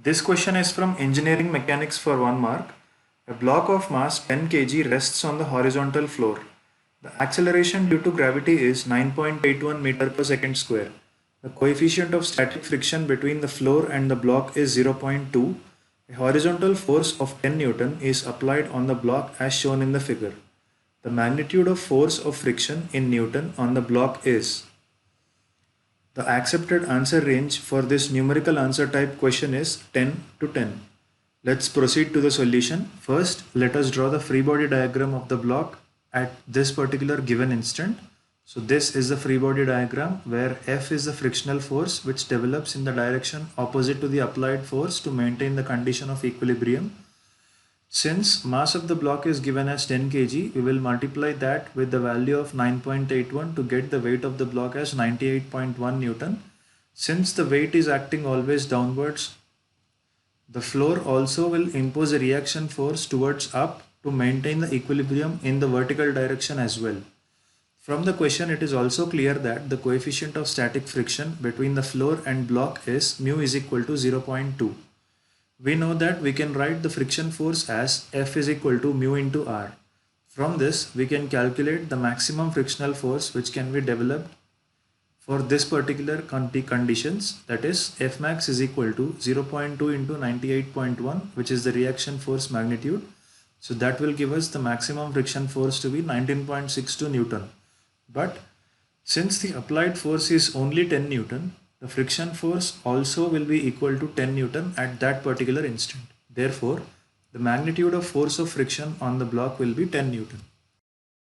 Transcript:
This question is from Engineering Mechanics for 1 mark. A block of mass 10 kg rests on the horizontal floor. The acceleration due to gravity is 9.81 meter per second square. The coefficient of static friction between the floor and the block is 0.2. A horizontal force of 10 Newton is applied on the block as shown in the figure. The magnitude of force of friction in Newton on the block is. The accepted answer range for this numerical answer type question is 10 to 10. Let's proceed to the solution. First, let us draw the free body diagram of the block at this particular given instant. So this is the free body diagram where F is the frictional force which develops in the direction opposite to the applied force to maintain the condition of equilibrium. Since mass of the block is given as 10 kg, we will multiply that with the value of 9.81 to get the weight of the block as 98.1 Newton. Since the weight is acting always downwards, the floor also will impose a reaction force towards up to maintain the equilibrium in the vertical direction as well. From the question, it is also clear that the coefficient of static friction between the floor and block is mu is equal to 0.2. We know that we can write the friction force as F is equal to mu into R. From this, we can calculate the maximum frictional force which can be developed for this particular conditions, that is F max is equal to 0.2 into 98.1, which is the reaction force magnitude. So that will give us the maximum friction force to be 19.62 Newton. But since the applied force is only 10 Newton, the friction force also will be equal to 10 Newton at that particular instant. Therefore, the magnitude of force of friction on the block will be 10 Newton.